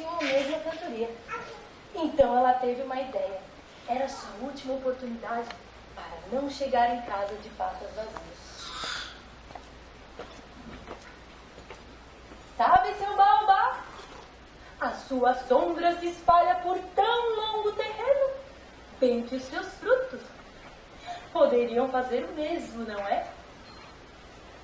tinham a mesma cantoria. Então ela teve uma ideia. Era sua última oportunidade para não chegar em casa de patas vazias. Sabe, seu baobá? A sua sombra se espalha por tão longo terreno, bem que os seus frutos poderiam fazer o mesmo, não é?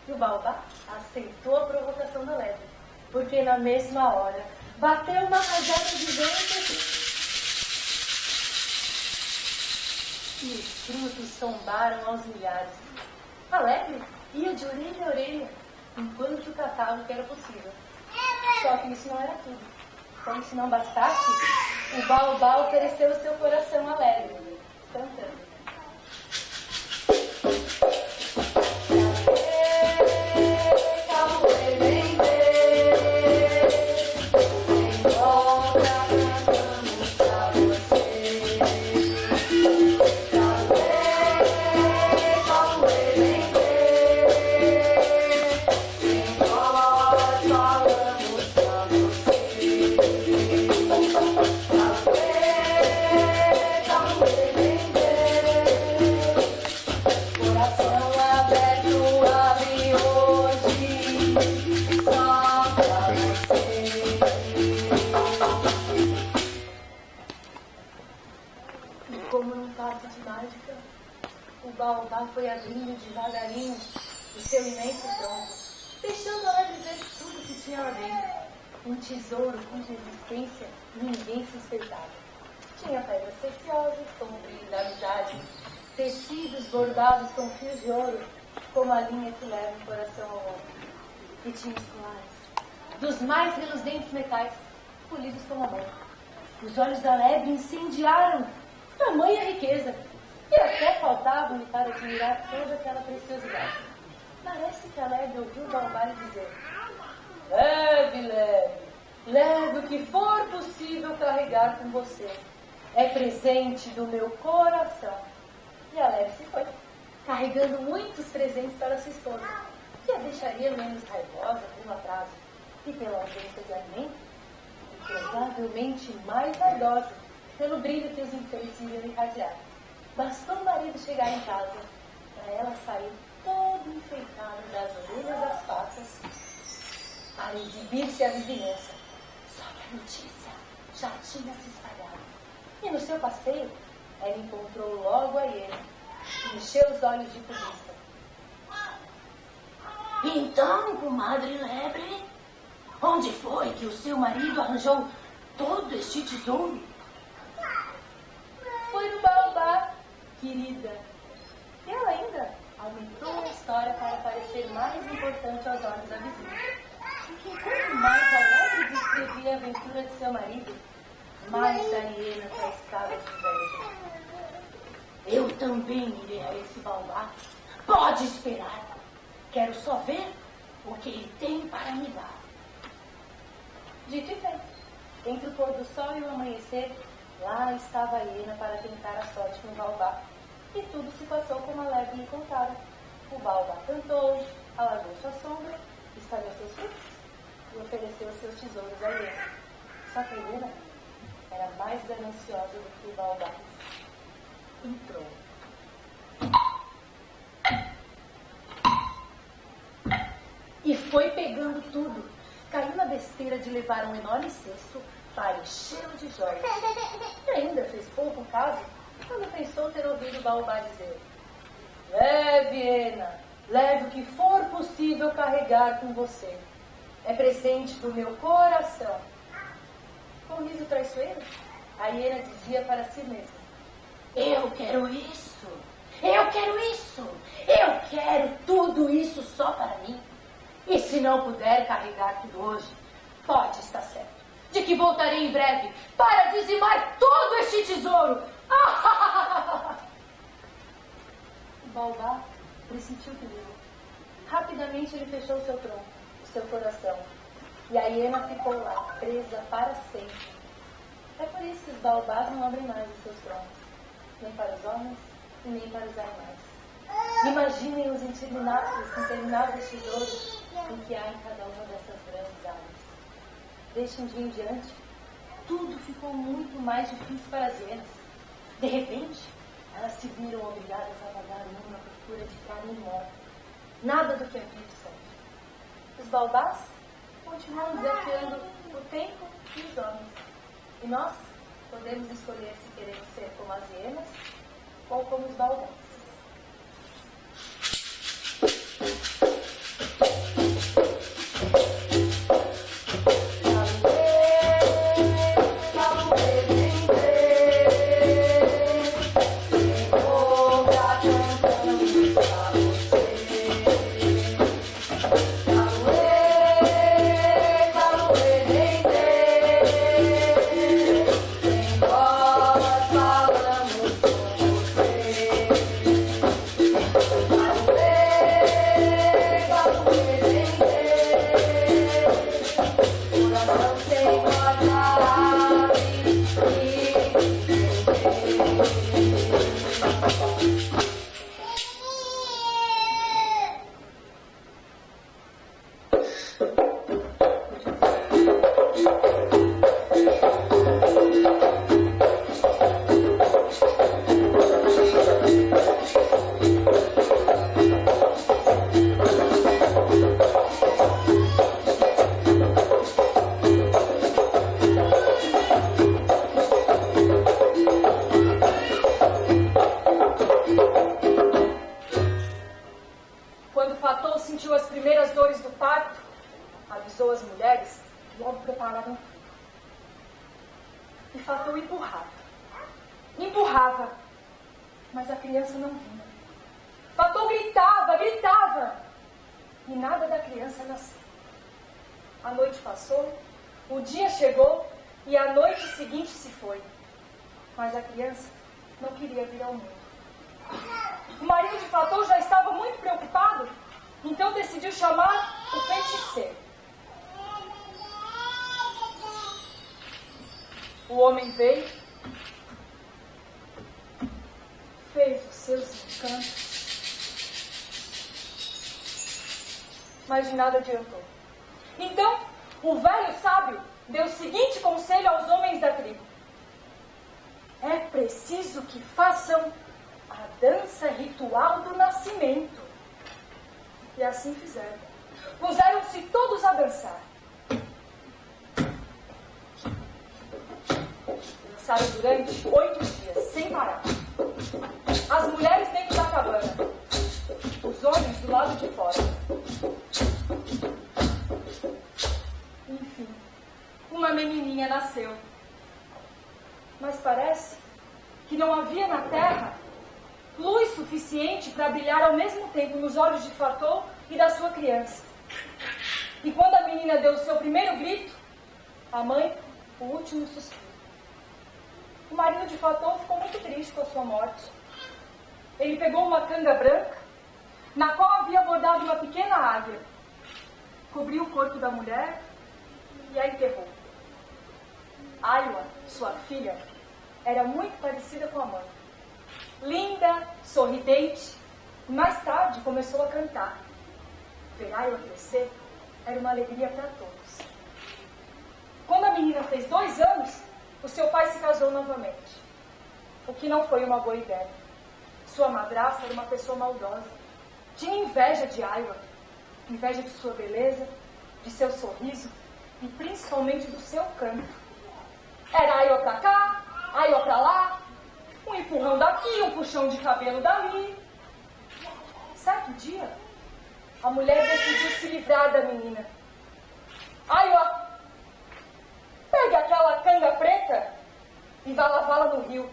E o baobá aceitou a provocação da lebre, porque na mesma hora bateu uma rajada de vento e os frutos tombaram aos milhares. A lebre ia de orelha a orelha, enquanto catava o que era possível. Só que isso não era tudo. Como se não bastasse, o baobá ofereceu o seu coração à lebre, cantando. Foi abrindo devagarinho o seu imenso tronco, deixando ela dizer tudo que tinha lá dentro. Um tesouro cuja existência ninguém suspeitava. Tinha pedras preciosas, como o brilho da amizade, tecidos bordados com fios de ouro, como a linha que leva o coração ao ombro. E tinha os colares dos mais reluzentes metais, polidos como a mão. Os olhos da lebre incendiaram tamanha riqueza. E até faltavam-lhe para admirar toda aquela preciosidade. Parece que a lebre ouviu o baobá dizer: leve o que for possível carregar com você. É presente do meu coração. E a lebre se foi, carregando muitos presentes para sua esposa, que a deixaria menos raivosa pelo atraso e pela ausência de alimento, e provavelmente mais vaidosa pelo brilho que os enfeites iriam irradiar. Bastou o marido chegar em casa para ela sair todo enfeitada das orelhas às patas para exibir-se à vizinhança. Só que a notícia já tinha se espalhado. E no seu passeio, ela encontrou logo a hiena, que encheu os olhos de cobiça. Então, comadre lebre, onde foi que o seu marido arranjou todo este tesouro? Foi no baobá, querida. E ela ainda aumentou a história para parecer mais importante aos olhos da vizinha. Porque quanto mais a lebre descrevia a aventura de seu marido, mais a hiena pescava de inveja. Eu também irei a esse baobá. Pode esperar. Quero só ver o que ele tem para me dar. Dito e feito. Entre o pôr do sol e o amanhecer, lá estava a hiena para tentar a sorte no baobá. E tudo se passou como a lebre lhe contara. O baobá cantou, alargou sua sombra, espalhou seus frutos e ofereceu seus tesouros à hiena. Só que a hiena era mais gananciosa do que o baobá. Entrou. E foi pegando tudo. Caiu na besteira de levar um enorme cesto para encher-o de joias. E ainda fez pouco caso quando pensou ter ouvido o baobá dizer: leve, hiena, leve o que for possível carregar com você. É presente do meu coração. Com um riso traiçoeiro, a hiena dizia para si mesma: eu quero isso, eu quero isso, eu quero tudo isso só para mim. E se não puder carregar tudo hoje, pode estar certo de que voltarei em breve para dizimar todo este tesouro. O baobá pressentiu o perigo. Rapidamente ele fechou seu tronco, o seu coração, e a hiena ficou lá, presa para sempre. É por isso que os baobás não abrem mais os seus troncos, nem para os homens e nem para os animais. Imaginem os intermináveis tesouros em que há em cada uma dessas grandes árvores. Deste um dia em diante, tudo ficou muito mais difícil para as hienas. De repente, elas se viram obrigadas a vagar numa procura de carne morta. Nada do que havia de certo. Os baobás continuam desafiando o tempo e os homens. E nós podemos escolher se queremos ser como as hienas ou como os baobás. Mas a criança não vinha. Fatou gritava, e nada da criança nasceu. A noite passou, o dia chegou, e a noite seguinte se foi. Mas a criança não queria vir ao mundo. O marido de Fatou já estava muito preocupado, então decidiu chamar o feiticeiro. O homem veio, fez os seus encantos, mas de nada adiantou. Então, o velho sábio deu o seguinte conselho aos homens da tribo: é preciso que façam a dança ritual do nascimento. E assim fizeram. Puseram-se todos a dançar. Dançaram durante 8 dias, sem parar. As mulheres dentro da cabana, os homens do lado de fora. Enfim, uma menininha nasceu. Mas parece que não havia na terra luz suficiente para brilhar ao mesmo tempo nos olhos de Fatou e da sua criança. E quando a menina deu o seu primeiro grito, a mãe, o último suspiro. O marido de Fatou ficou muito triste com a sua morte. Ele pegou uma canga branca, na qual havia bordado uma pequena águia, cobriu o corpo da mulher e a enterrou. Aiwa, sua filha, era muito parecida com a mãe. Linda, sorridente, e mais tarde começou a cantar. Ver Aiwa crescer era uma alegria para todos. Quando a menina fez 2 anos, o seu pai se casou novamente, o que não foi uma boa ideia. Sua madrasta era uma pessoa maldosa. Tinha inveja de Aiwa, inveja de sua beleza, de seu sorriso e principalmente do seu canto. Era Aiwa pra cá, Aiwa pra lá, um empurrão daqui, um puxão de cabelo dali. Certo dia, a mulher decidiu se livrar da menina. Aiwa, pegue aquela canga preta e vá lavá-la no rio.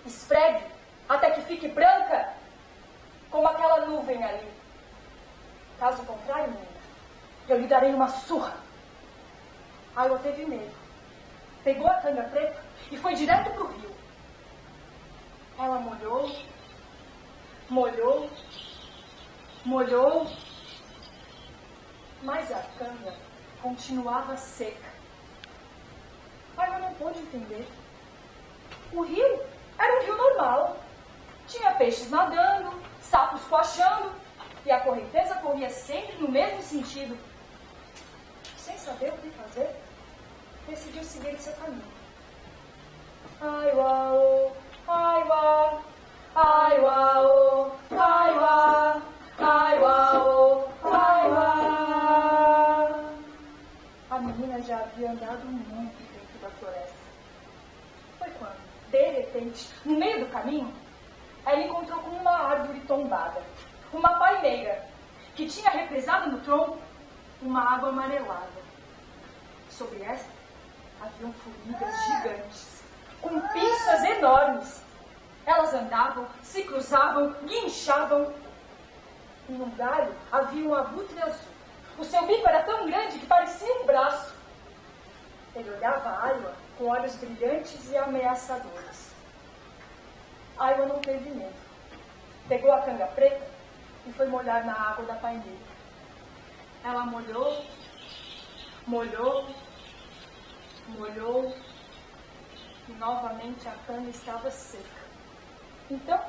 Esfregue até que fique branca como aquela nuvem ali. Caso contrário, menina, eu lhe darei uma surra. Aiwa teve medo. Pegou a canga preta e foi direto para o rio. Ela molhou, molhou, molhou, mas a canga continuava seca. Aiwa não pôde entender. O rio era um rio normal. Tinha peixes nadando, sapos coachando, e a correnteza corria sempre no mesmo sentido. Sem saber o que fazer, decidiu seguir seu caminho. Ai, uau, ai, uau, ai, uau, ai, uau, ai, uau, ai, uau. A menina já havia andado muito dentro da floresta. Foi quando, de repente, no meio do caminho, ela encontrou com uma árvore tombada, uma paineira, que tinha represado no tronco uma água amarelada. Sobre esta haviam formigas gigantes, com pinças enormes. Elas andavam, se cruzavam, guinchavam. E num galho havia um abutre azul. O seu bico era tão grande que parecia um braço. Ele olhava a Aiwa com olhos brilhantes e ameaçadores. Aiwa não teve medo. Pegou a canga preta e foi molhar na água da paineira. Ela molhou, molhou, molhou, e novamente a canga estava seca. Então,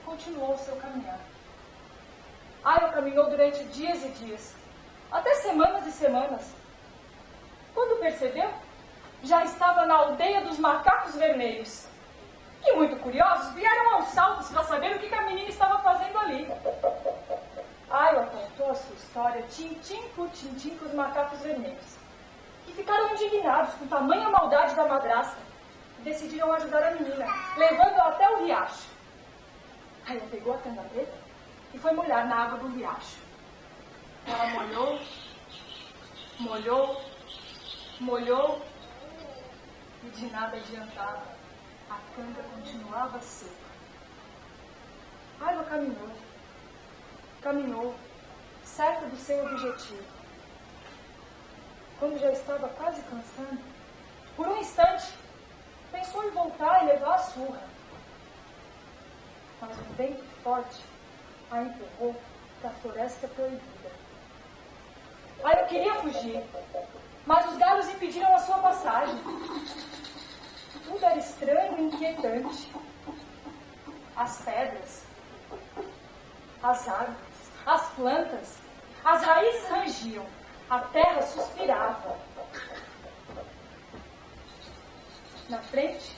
continuou o seu caminhar. Aiwa caminhou durante dias e dias, até semanas e semanas. Quando percebeu, já estava na aldeia dos macacos vermelhos. E muito curiosos, vieram aos saltos para saber o que a menina estava fazendo ali. Aiwa contou a sua história tintim por tintim para os macacos vermelhos, que ficaram indignados com tamanha maldade da madrasta e decidiram ajudar a menina, levando-a até o riacho. Aiwa pegou a canga preta e foi molhar na água do riacho. Ela molhou, molhou, molhou, e de nada adiantava. A canga continuava seca. Aiwa caminhou, certa do seu objetivo. Quando já estava quase cansando, por um instante, pensou em voltar e levar a surra. Mas um vento forte a empurrou para a floresta proibida. Aiwa queria fugir, mas os galos impediram a sua passagem. Tudo era estranho e inquietante. As pedras, as árvores, as plantas, as raízes rangiam, a terra suspirava. Na frente,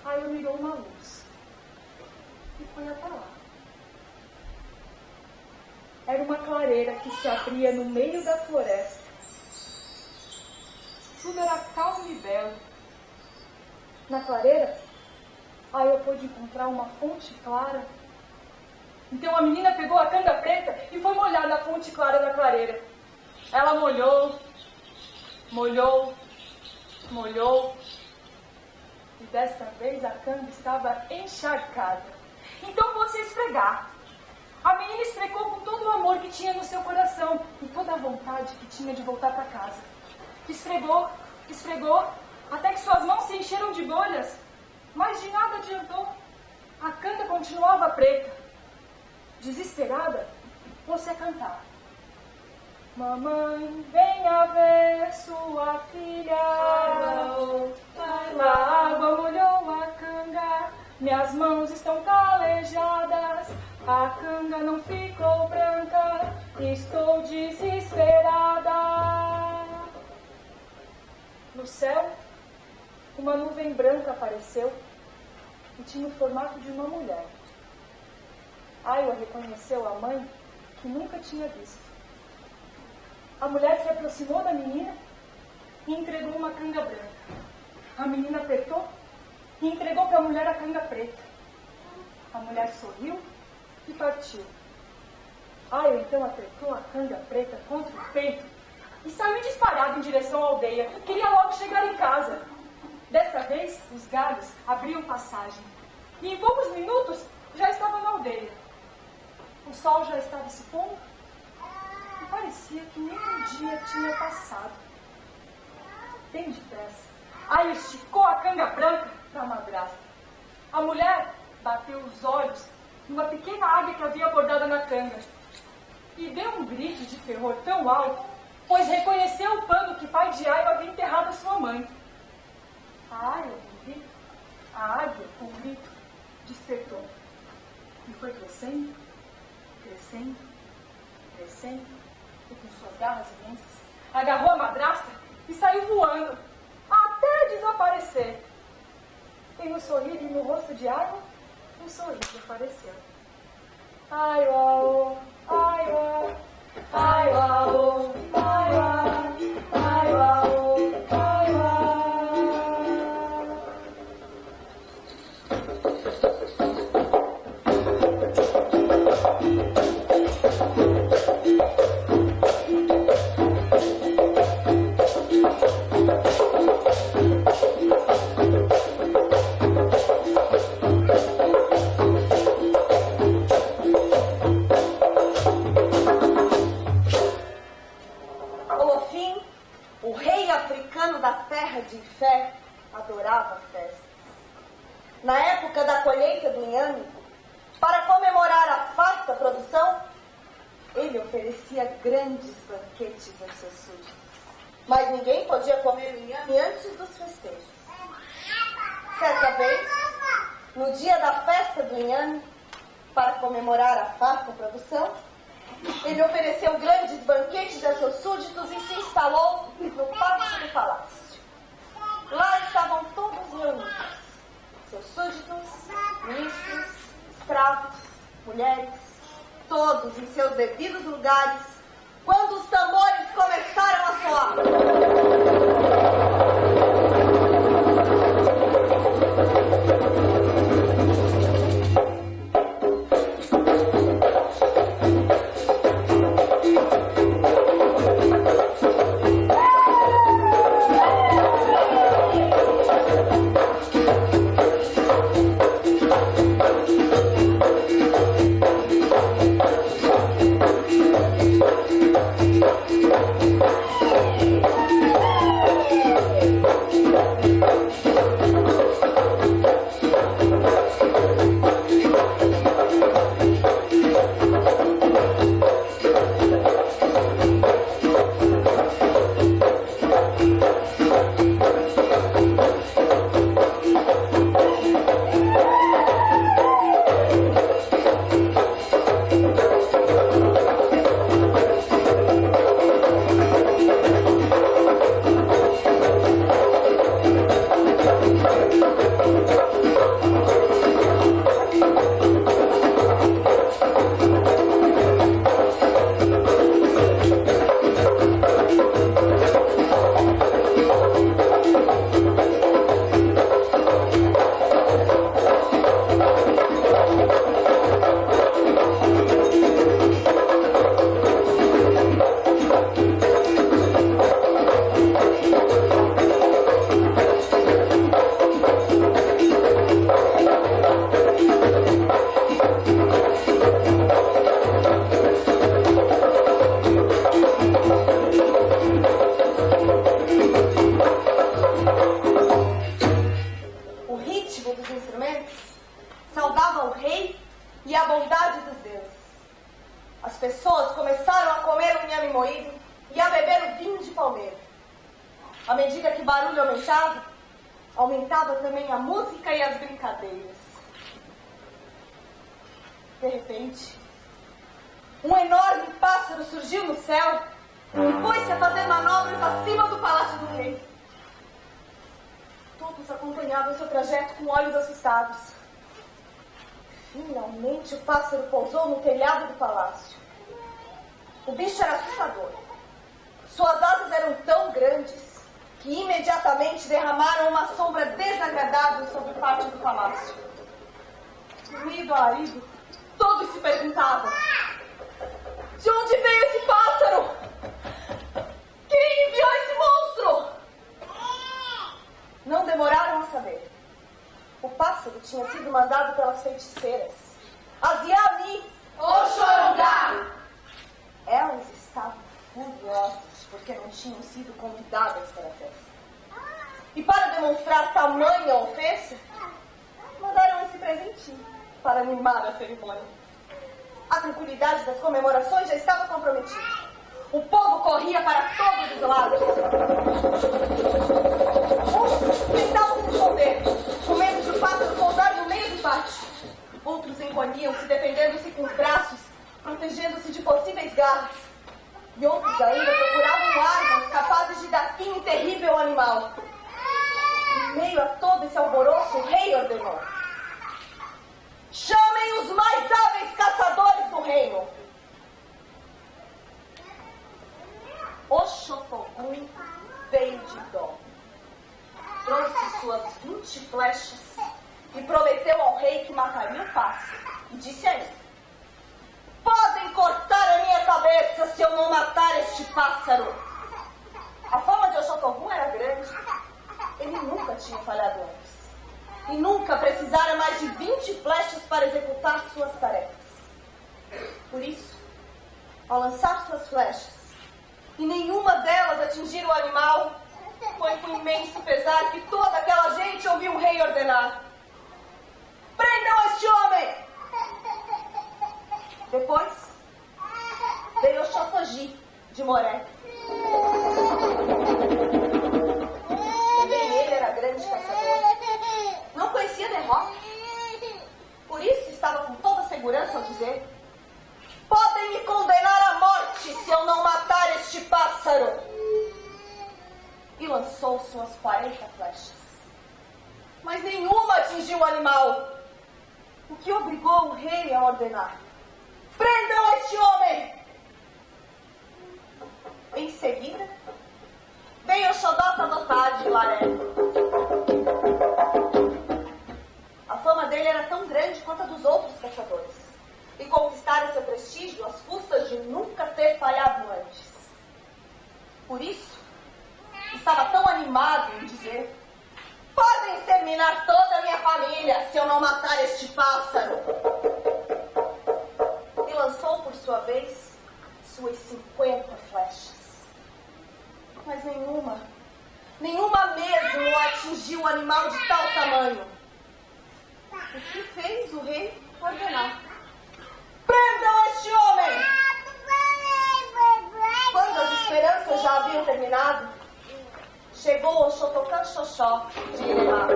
Aiwa mirou uma luz e foi até lá. Era uma clareira que se abria no meio da floresta. Tudo era calmo e belo. Na clareira, Aiwa pôde encontrar uma fonte clara. Então a menina pegou a canga preta e foi molhar na fonte clara da clareira. Ela molhou, molhou, molhou. E desta vez a canga estava encharcada. Então pôde se esfregar. A menina esfregou com todo o amor que tinha no seu coração e toda a vontade que tinha de voltar para casa. Esfregou, esfregou, até que suas mãos se encheram de bolhas. Mas de nada adiantou. A canga continuava preta. Desesperada, pôs-se a cantar. Mamãe, venha ver sua filha. A água molhou a canga, minhas mãos estão calejadas. A canga não ficou branca, estou desesperada. No céu, uma nuvem branca apareceu e tinha o formato de uma mulher. Aiwa reconheceu a mãe que nunca tinha visto. A mulher se aproximou da menina e entregou uma canga branca. A menina apertou e entregou para a mulher a canga preta. A mulher sorriu e partiu. Aiwa então apertou a canga preta contra o peito e saiu disparado em direção à aldeia. Queria logo chegar em casa. Desta vez, os galhos abriam passagem. E em poucos minutos, já estava na aldeia. O sol já estava se pondo e parecia que nem um dia tinha passado. Bem depressa, Aiwa esticou a canga branca para a madrasta. A mulher bateu os olhos numa pequena águia que havia bordada na canga e deu um grito de terror tão alto, pois reconheceu o pano que pai de Aiwa havia enterrado a sua mãe. A Aiwa, com o grito, a águia, com o grito, despertou e foi crescendo, crescendo, crescendo, e com suas garras imensas agarrou a madrasta e saiu voando passarinho sorrir e no rosto de água um sorriso apareceu. Ai, uau, ai, uau, ai, uau, ai, uau, ai, uau, ai, uau. De fé, adorava festas. Na época da colheita do inhame, para comemorar a farta produção, ele oferecia grandes banquetes aos seus súditos. Mas ninguém podia comer o inhame antes dos festejos. Certa vez, no dia da festa do inhame, para comemorar a farta produção, ele ofereceu grandes banquetes a seus súditos e se instalou no pátio do palácio. Lá estavam todos reunidos, seus súditos, ministros, escravos, mulheres, todos em seus devidos lugares, quando os tambores começaram a soar. Aumentava também a música e as brincadeiras. De repente, um enorme pássaro surgiu no céu e pôs-se a fazer manobras acima do palácio do rei. Todos acompanhavam seu trajeto com olhos assustados. Finalmente o pássaro pousou no telhado do palácio. O bicho era assustador. Suas asas eram tão grandes que imediatamente derramaram uma sombra desagradável sobre o pátio do palácio. Unido a Arido, todos se perguntavam: de onde veio esse pássaro? Quem enviou esse monstro? Não demoraram a saber. O pássaro tinha sido mandado pelas feiticeiras, as Yami Oxorongá. Elas estavam furiosas porque não tinham sido convidadas para a festa. E para demonstrar tamanha ofensa, mandaram esse presentinho para animar a cerimônia. A tranquilidade das comemorações já estava comprometida. O povo corria para todos os lados. Uns tentavam se esconder, com medo de o pássaro pousar no meio do pátio. Outros encolhiam-se, defendendo-se com os braços, protegendo-se de possíveis garras. E outros ainda procuravam armas capazes de dar fim ao terrível animal. meio a todo esse alvoroço, o rei ordenou: chamem os mais hábeis caçadores do reino. O Xotogum veio de Dó, trouxe suas 20 flechas e prometeu ao rei que mataria o pássaro. E disse a ele: podem cortar a minha cabeça se eu não matar este pássaro. A fama de Oxotogum era grande. Ele nunca tinha falhado antes. E nunca precisara mais de 20 flechas para executar suas tarefas. Por isso, ao lançar suas flechas, e nenhuma delas atingir o animal, foi com imenso pesar que toda aquela gente ouviu o rei ordenar: prendam este homem! Depois, veio Oxotogi, de Moré. Também ele era grande caçador. Não conhecia derrota. Por isso estava com toda segurança ao dizer: podem me condenar à morte se eu não matar este pássaro. E lançou suas 40 flechas. Mas nenhuma atingiu o animal, o que obrigou o rei a ordenar: prendam este homem! Em seguida, veio o Xodota Dotá de Laré. A fama dele era tão grande quanto a dos outros caçadores, e conquistara seu prestígio às custas de nunca ter falhado antes. Por isso, estava tão animado em dizer: podem exterminar toda a minha família se eu não matar este pássaro. E lançou, por sua vez, suas 50 flechas. Mas nenhuma mesmo atingiu o animal de tal tamanho. O que fez o rei ordenar: prendam este homem! Quando as esperanças já haviam terminado, chegou o Xotocã Xoxó de Iremá.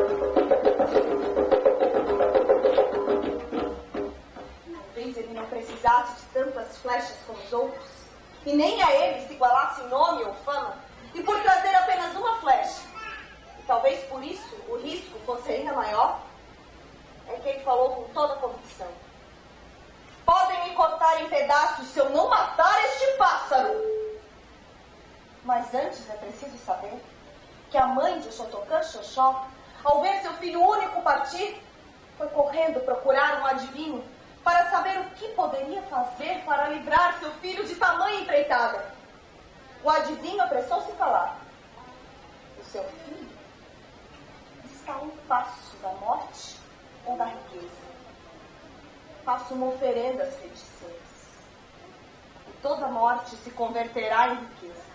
Talvez ele não precisasse de tantas flechas como os outros, e nem a ele se igualasse em nome ou fama, e por trazer apenas uma flecha, e talvez por isso o risco fosse ainda maior, é que ele falou com toda a convicção: podem me cortar em pedaços se eu não matar este pássaro. Mas antes é preciso saber que a mãe de Xotocã Xoxó, ao ver seu filho único partir, foi correndo procurar um adivinho para saber o que poderia fazer para livrar seu filho de tamanha empreitada. O adivinho apressou-se em falar: o seu filho está a um passo da morte ou da riqueza. Faça uma oferenda às feiticeiras, e toda morte se converterá em riqueza.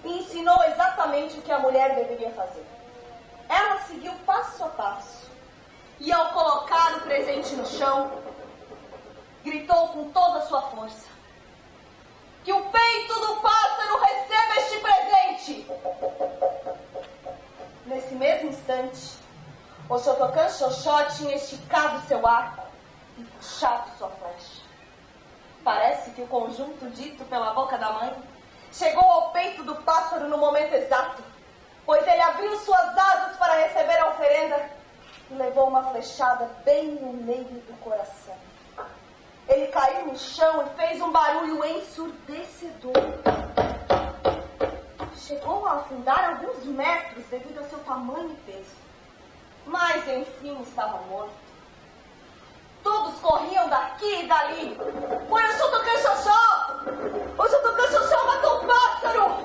E ensinou exatamente o que a mulher deveria fazer. Ela seguiu passo a passo, e ao colocar o presente no chão, gritou com toda a sua força: que o peito do pássaro receba este presente! Nesse mesmo instante, o Xotocã Xoxó tinha esticado seu arco e puxado sua flecha. Parece que o conjunto dito pela boca da mãe chegou ao peito do pássaro no momento exato, pois ele abriu suas asas para receber a oferenda e levou uma flechada bem no meio do coração. Ele caiu no chão e fez um barulho ensurdecedor. Chegou a afundar alguns metros devido ao seu tamanho e peso, mas enfim estava morto. Todos corriam daqui e dali. Foi o Xotocã Xoxó! O Xotocã Xoxó matou o pássaro!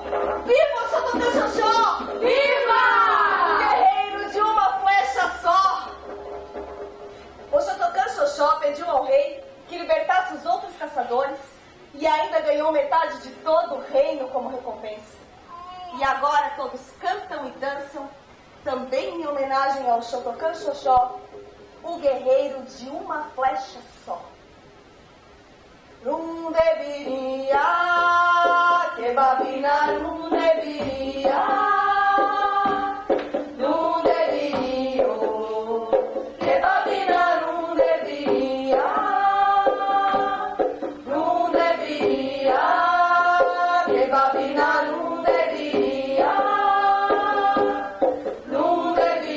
Viva o Xotocã Xoxó! Viva! Guerreiro de uma flecha só! O Xotocã Xoxó pediu ao rei que libertasse os outros caçadores e ainda ganhou metade de todo o reino como recompensa. E agora todos cantam e dançam, também em homenagem ao Xotocã Xoxó, o guerreiro de uma flecha só. Não deveria, que babina não deveria, não deveria, que babina não deveria, não deveria, que babina não deveria, não deveria.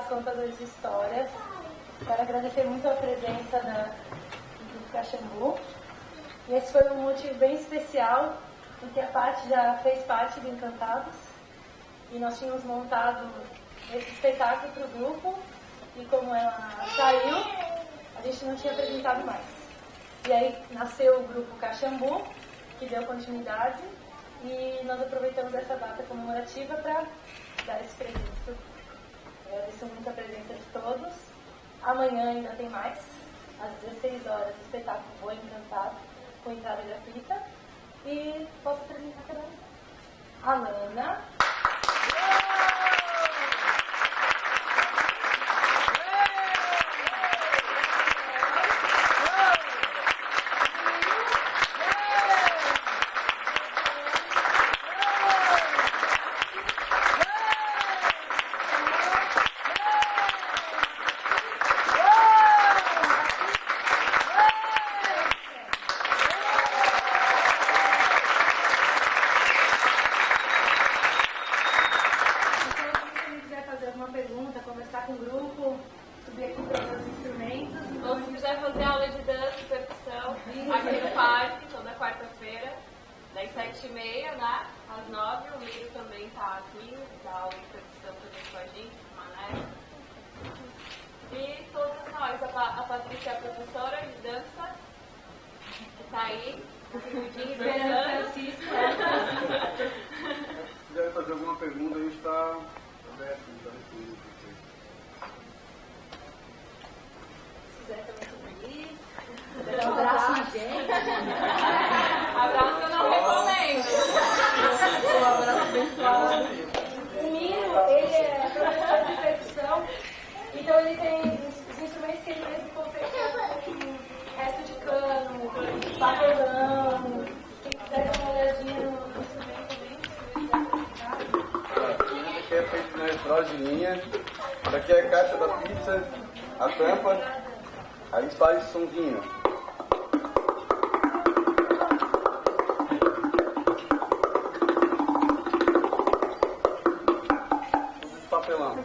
Contadores de histórias. Quero agradecer muito a presença do Caxambu. E esse foi um motivo bem especial, porque a Paty já fez parte do Encantados. E nós tínhamos montado esse espetáculo para o grupo. E como ela saiu, a gente não tinha apresentado mais. E aí nasceu o grupo Caxambu, que deu continuidade. E nós aproveitamos essa data comemorativa para dar esse presente para o grupo. Agradeço muito a presença de todos. Amanhã ainda tem mais. Às 16 horas, o espetáculo Vou Encantado, com entrada gratuita. E posso apresentar cada um. A Lana. Abraço eu não recomendo. O abraço abençoado. O Miro, ele é professor de percussão, então ele tem os instrumentos que ele mesmo confecciona, como resto de cano, papelão. Quem quiser dar uma olhadinha no instrumento também, Esse aqui é feito na estrada de linha. Essa aqui é a caixa da pizza, a tampa. Aí faz somzinho. Tudo de papelão.